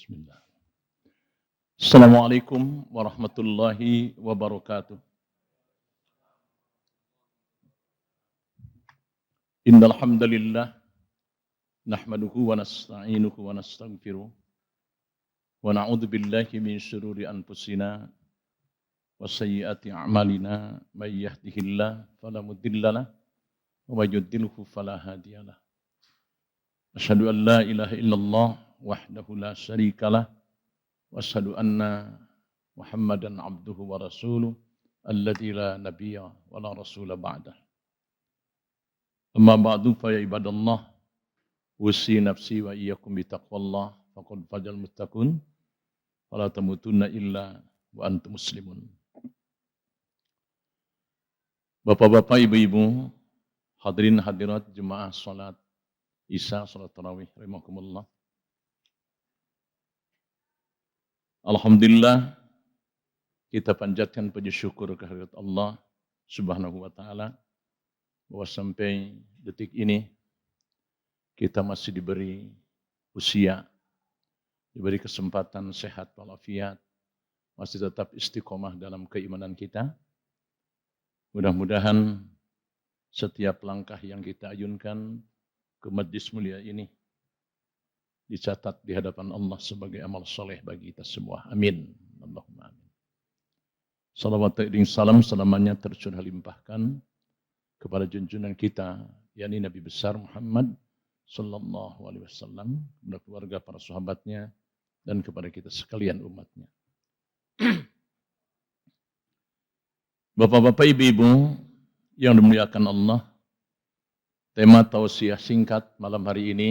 Bismillah. Assalamualaikum warahmatullahi wabarakatuh. Innal hamdalillah nahmaduhu wa nasta'inuhu wa nastaghfiruh wa na'udzu billahi min syururi anfusina wa sayyiati a'malina may yahdihillahu fala mudhillalah wa may yudhlilhu fala hadiyalah. Asyhadu an la ilaha illallah wahdahu la syarikalah wa asyhadu anna Muhammadan abduhu wa rasuluh alladzi la nabiyya wa la rasula ba'dah. Amma ba'du fa ya ibadallah usi nafsi wa iyyakum bi taqwallah faqad fazal muttaqun wala tamutunna illa wa antum muslimun. Bapak-bapak, ibu-ibu, hadirin hadirat jemaah salat Isya salat tarawih rahimakumullah. Alhamdulillah kita panjatkan puji syukur kehadirat Allah Subhanahu wa taala bahwa sampai detik ini kita masih diberi usia, diberi kesempatan sehat walafiat, masih tetap istiqomah dalam keimanan kita. Mudah-mudahan setiap langkah yang kita ayunkan ke majlis mulia ini dicatat di hadapan Allah sebagai amal soleh bagi kita semua. Amin. Allahumma amin. Salawat dan salam selamanya tercurah limpahkan kepada junjungan kita, yakni Nabi besar Muhammad sallallahu alaihi wasallam, kepada keluarga, para sahabatnya, dan kepada kita sekalian umatnya. Bapak-bapak, ibu-ibu yang dimuliakan Allah, tema tausiah singkat malam hari ini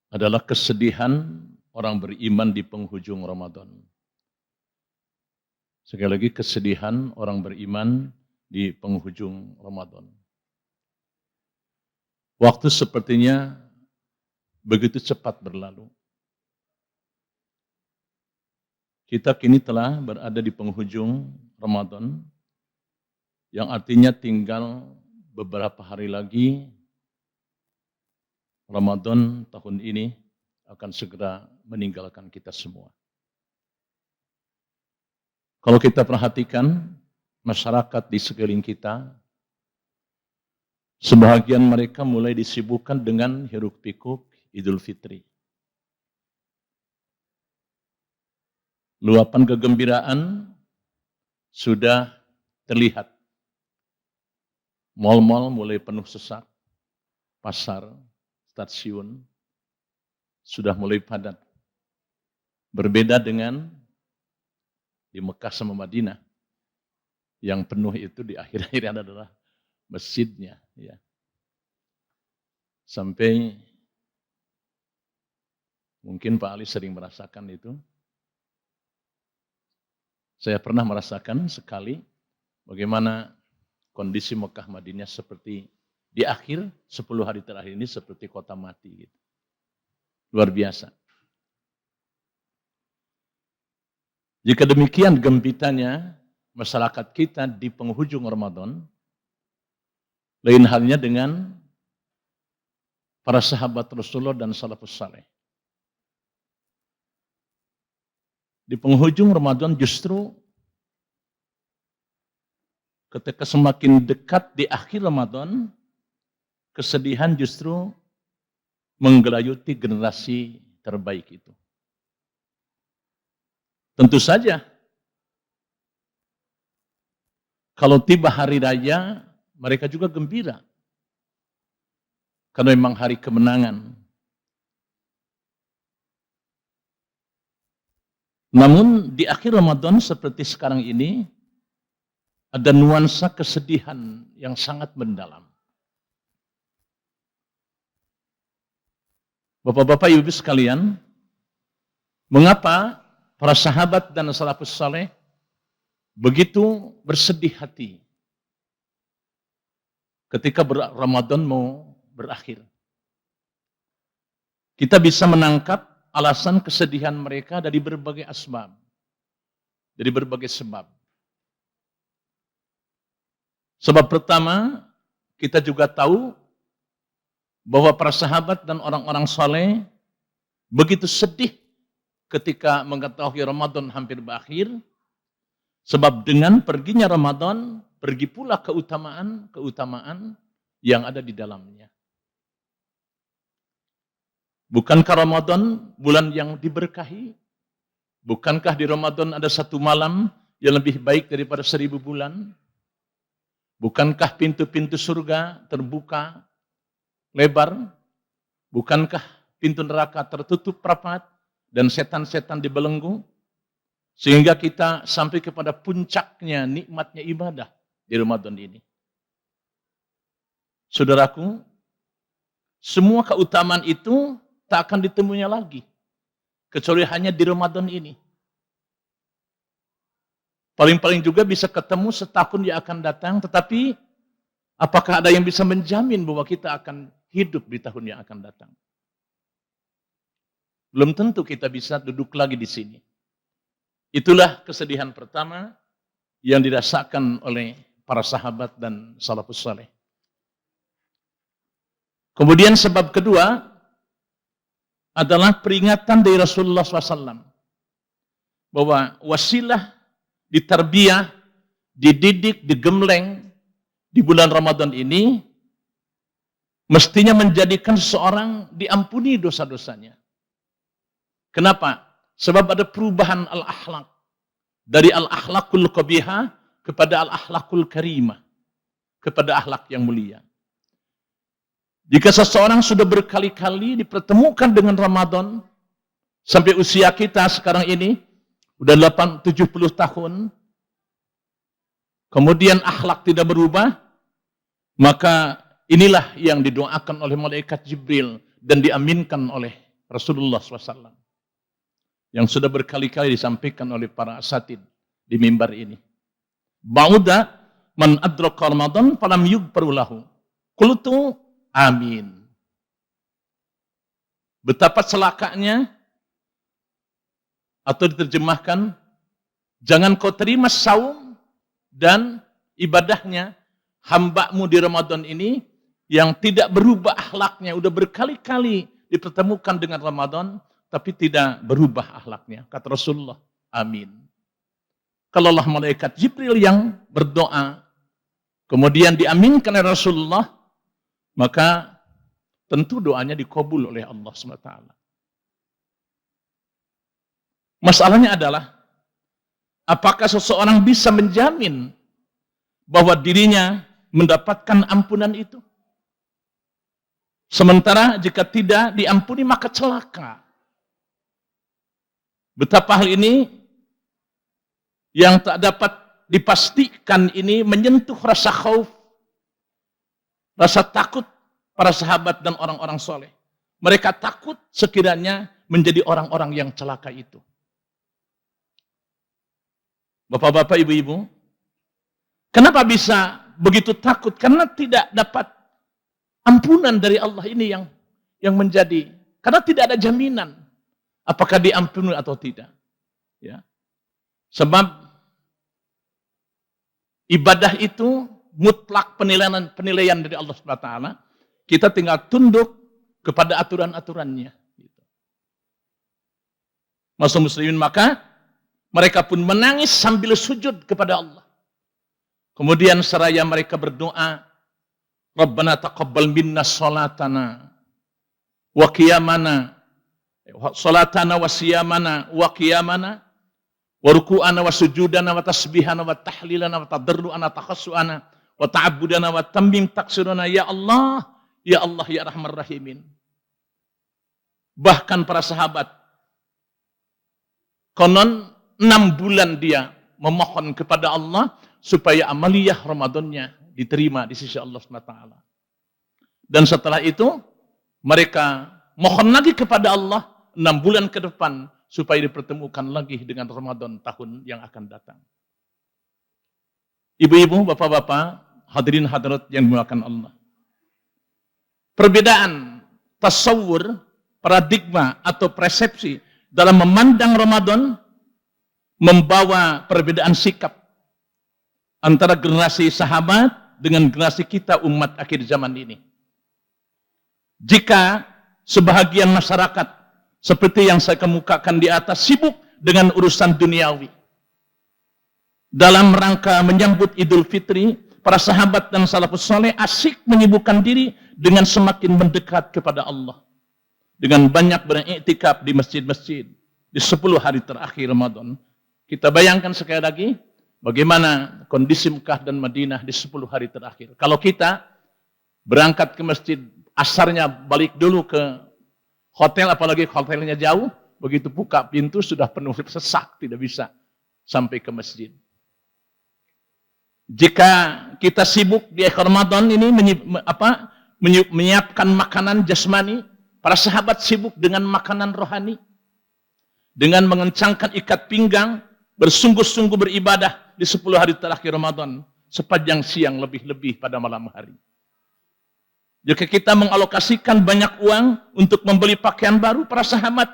adalah kesedihan orang beriman di penghujung Ramadan. Sekali lagi, kesedihan orang beriman di penghujung Ramadan. Waktu sepertinya begitu cepat berlalu. Kita kini telah berada di penghujung Ramadan, yang artinya tinggal beberapa hari lagi Ramadan tahun ini akan segera meninggalkan kita semua. Kalau kita perhatikan masyarakat di sekeliling kita, sebahagian mereka mulai disibukkan dengan hiruk-pikuk Idul Fitri. Luapan kegembiraan sudah terlihat. Mal-mal mulai penuh sesak, pasar, stasiun sudah mulai padat. Berbeda dengan di Mekah sama Madinah, yang penuh itu di akhir-akhir adalah masjidnya. Ya. Sampai mungkin Pak Ali sering merasakan itu. Saya pernah merasakan sekali bagaimana kondisi Mekah Madinah seperti di akhir 10 hari terakhir ini seperti kota mati gitu. Luar biasa. Jika demikian gempitanya masyarakat kita di penghujung Ramadan, lain halnya dengan para sahabat Rasulullah dan salafus saleh. Di penghujung Ramadan justru ketika semakin dekat di akhir Ramadan, kesedihan justru menggelayuti generasi terbaik itu. Tentu saja, kalau tiba hari raya, mereka juga gembira. Karena memang hari kemenangan. Namun di akhir Ramadan seperti sekarang ini, ada nuansa kesedihan yang sangat mendalam. Bapak-bapak, ibu sekalian, mengapa para sahabat dan salafus saleh begitu bersedih hati ketika Ramadan mau berakhir? Kita bisa menangkap alasan kesedihan mereka dari berbagai asbab, dari berbagai sebab. Sebab pertama, kita juga tahu bahwa para sahabat dan orang-orang saleh begitu sedih ketika mengetahui Ramadan hampir berakhir, sebab dengan perginya Ramadan, pergi pula keutamaan yang ada di dalamnya. Bukankah Ramadan bulan yang diberkahi? Bukankah di Ramadan ada satu malam yang lebih baik daripada 1000 bulan? Bukankah pintu-pintu surga terbuka lebar? Bukankah pintu neraka tertutup rapat dan setan-setan dibelenggu? Sehingga kita sampai kepada puncaknya nikmatnya ibadah di Ramadan ini. Saudaraku, semua keutamaan itu tak akan ditemuinya lagi, kecuali hanya di Ramadan ini. Paling-paling juga bisa ketemu setahun yang akan datang, tetapi apakah ada yang bisa menjamin bahwa kita akan hidup di tahun yang akan datang? Belum tentu kita bisa duduk lagi di sini. Itulah kesedihan pertama yang dirasakan oleh para sahabat dan salafus saleh. Kemudian sebab kedua adalah peringatan dari Rasulullah SAW bahwa wasilah ditarbiyah, dididik, digembleng di bulan Ramadan ini mestinya menjadikan seseorang diampuni dosa-dosanya. Kenapa? Sebab ada perubahan al-akhlak dari al-akhlakul qabihah kepada al-akhlakul karimah, kepada akhlak yang mulia. Jika seseorang sudah berkali-kali dipertemukan dengan Ramadan, sampai usia kita sekarang ini, udah 70 tahun, kemudian akhlak tidak berubah, maka inilah yang didoakan oleh malaikat Jibril dan diaminkan oleh Rasulullah SAW. Yang sudah berkali-kali disampaikan oleh para asatid di mimbar ini. Ba'uda man adraka Ramadan falam yughfar lahu. Qultu amin. Betapa celakanya, atau diterjemahkan, jangan kau terima saum dan ibadahnya hamba-Mu di Ramadan ini yang tidak berubah akhlaknya, udah berkali-kali dipertemukan dengan Ramadan, tapi tidak berubah akhlaknya. Kata Rasulullah, amin. Kalaulah malaikat Jibril yang berdoa, kemudian diaminkan oleh Rasulullah, maka tentu doanya dikabul oleh Allah SWT. Masalahnya adalah, apakah seseorang bisa menjamin bahwa dirinya mendapatkan ampunan itu? Sementara jika tidak diampuni maka celaka. Betapa hal ini yang tak dapat dipastikan ini menyentuh rasa khauf, rasa takut para sahabat dan orang-orang soleh. Mereka takut sekiranya menjadi orang-orang yang celaka itu. Bapak-bapak, ibu-ibu, kenapa bisa begitu takut? Karena tidak dapat ampunan dari Allah ini yang menjadi. Karena tidak ada jaminan apakah diampuni atau tidak. Ya. Sebab ibadah itu mutlak penilaian dari Allah SWT. Kita tinggal tunduk kepada aturan-aturannya. Masuk muslimin, maka mereka pun menangis sambil sujud kepada Allah. Kemudian seraya mereka berdoa, Rabbana taqabbal minna salatana wa qiyamana, salatana wa siyamana wa qiyamana, wa ruku'ana wa sujudana wa tasbihana wa tahlilana wa tadarru'ana takhassu'ana wa ta'abbudana wa tammim taksirana, ya Allah, ya Allah, ya Rahman Rahimin. Bahkan para sahabat, konon 6 bulan dia memohon kepada Allah supaya amaliyah Ramadannya diterima di sisi Allah SWT. Dan setelah itu mereka mohon lagi kepada Allah 6 bulan ke depan supaya dipertemukan lagi dengan Ramadan tahun yang akan datang. Ibu-ibu, bapak-bapak, hadirin hadirat yang dimuliakan Allah. Perbedaan tasawur, paradigma atau persepsi dalam memandang Ramadan membawa perbedaan sikap antara generasi sahabat dengan generasi kita umat akhir zaman ini. Jika sebahagian masyarakat seperti yang saya kemukakan di atas, sibuk dengan urusan duniawi. Dalam rangka menyambut Idul Fitri, para sahabat dan salafus saleh asik menyibukkan diri dengan semakin mendekat kepada Allah. Dengan banyak beriktikaf di masjid-masjid di 10 hari terakhir Ramadan. Kita bayangkan sekali lagi bagaimana kondisi Mekah dan Madinah di 10 hari terakhir. Kalau kita berangkat ke masjid, asarnya balik dulu ke hotel, apalagi hotelnya jauh, begitu buka pintu sudah penuh sesak, tidak bisa sampai ke masjid. Jika kita sibuk di akhir Ramadan ini menyiapkan makanan jasmani, para sahabat sibuk dengan makanan rohani, dengan mengencangkan ikat pinggang, bersungguh-sungguh beribadah di 10 hari terakhir Ramadan, sepanjang siang lebih-lebih pada malam hari. Jika kita mengalokasikan banyak uang untuk membeli pakaian baru, para sahabat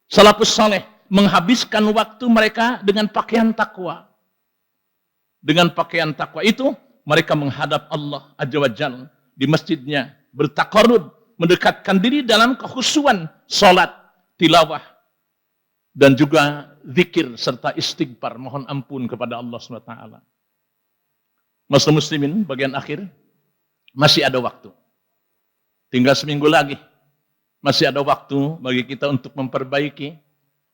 salafus saleh menghabiskan waktu mereka dengan pakaian takwa. Dengan pakaian takwa itu, mereka menghadap Allah Azza wa Jalla di masjidnya, bertaqarrub, mendekatkan diri dalam kekhusyuan, salat, tilawah, dan juga zikir serta istighfar, mohon ampun kepada Allah SWT. Muslimin, bagian akhir, masih ada waktu. Tinggal seminggu lagi. Masih ada waktu bagi kita untuk memperbaiki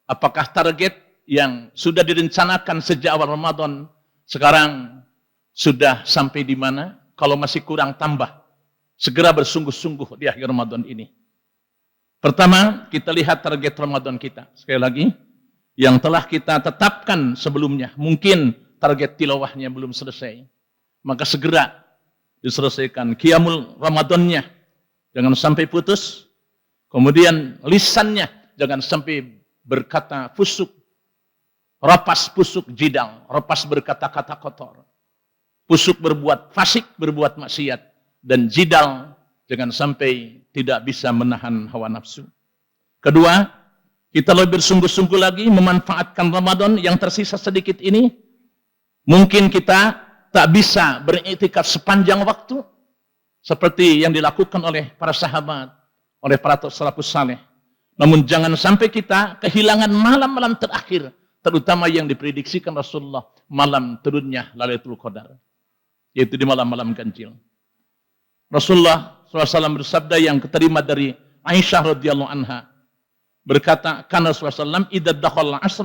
apakah target yang sudah direncanakan sejak awal Ramadan sekarang sudah sampai di mana? Kalau masih kurang, tambah. Segera bersungguh-sungguh di akhir Ramadan ini. Pertama, kita lihat target Ramadan kita. Sekali lagi, yang telah kita tetapkan sebelumnya. Mungkin target tilawahnya belum selesai. Maka segera diselesaikan Qiyamul Ramadannya. Jangan sampai putus. Kemudian lisannya jangan sampai berkata fusuk. Rapas, pusuk, jidal. Rapas berkata-kata kotor. Pusuk berbuat fasik, berbuat maksiat. Dan jidal jangan sampai tidak bisa menahan hawa nafsu. Kedua, kita lebih bersungguh-sungguh lagi memanfaatkan Ramadan yang tersisa sedikit ini. Mungkin kita tak bisa beriktikaf sepanjang waktu seperti yang dilakukan oleh para sahabat, oleh para salafus saleh. Namun jangan sampai kita kehilangan malam-malam terakhir, terutama yang diprediksikan Rasulullah, malam turunnya Lailatul Qadar, yaitu di malam-malam ganjil. Rasulullah SAW bersabda yang keterima dari Aisyah radhiyallahu anha, berkata, "Kana Rasulullah SAW idza dakhala al-asr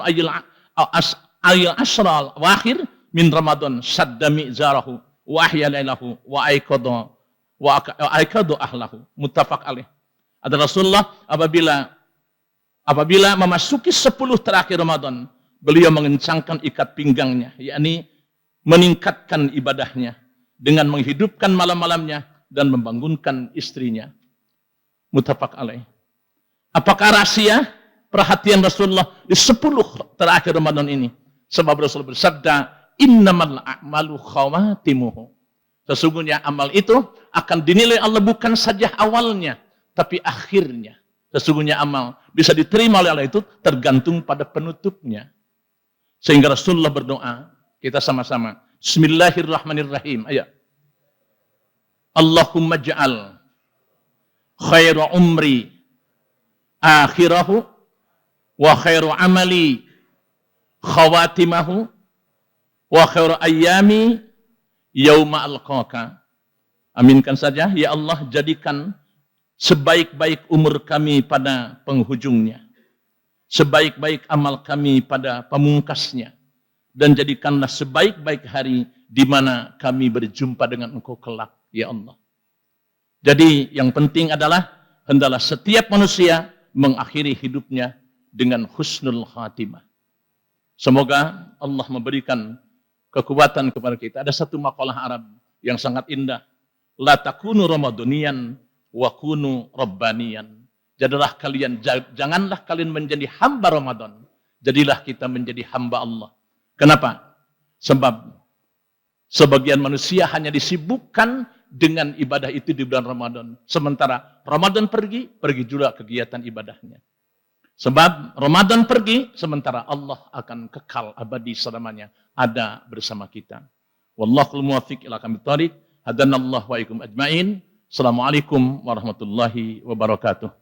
ayil asral wakhir min Ramadan sadda mi'zarahu wa ahya lailahu wa aikadu ahlahu." Muttafaq alaih. Ada Rasulullah apabila memasuki 10 terakhir Ramadan, beliau mengencangkan ikat pinggangnya, yakni meningkatkan ibadahnya dengan menghidupkan malam-malamnya dan membangunkan istrinya. Muttafaq alaih. Apakah rahasia perhatian Rasulullah di 10 terakhir Ramadan ini? Sebab Rasul bersabda, "Innamal a'malu khawatimuhu." Sesungguhnya amal itu akan dinilai Allah bukan saja awalnya, tapi akhirnya. Sesungguhnya amal bisa diterima oleh Allah itu tergantung pada penutupnya. Sehingga Rasulullah berdoa, kita sama-sama. Bismillahirrahmanirrahim. Ayo. Allahumma ja'al khairu umri akhirahu wa khairu amali khawatimahu wa khairu ayyami yauma alqaka. Aminkan saja, ya Allah, jadikan sebaik-baik umur kami pada penghujungnya, sebaik-baik amal kami pada pemungkasnya, dan jadikanlah sebaik-baik hari di mana kami berjumpa dengan Engkau kelak, ya Allah. Jadi yang penting adalah hendaklah setiap manusia mengakhiri hidupnya dengan husnul khatimah. Semoga Allah memberikan kekuatan kepada kita. Ada satu makalah Arab yang sangat indah. La takunu ramadaniyan wa kunu rabbaniyan. Janganlah kalian menjadi hamba Ramadan. Jadilah kita menjadi hamba Allah. Kenapa? Sebab sebagian manusia hanya disibukkan dengan ibadah itu di bulan Ramadan. Sementara Ramadan pergi juga kegiatan ibadahnya. Sebab Ramadan pergi, sementara Allah akan kekal abadi selamanya ada bersama kita. Wallahul muwaffiq ila aqwamit thoriq. Hadanallahu wa iyyakum ajmain. Assalamualaikum warahmatullahi wabarakatuh.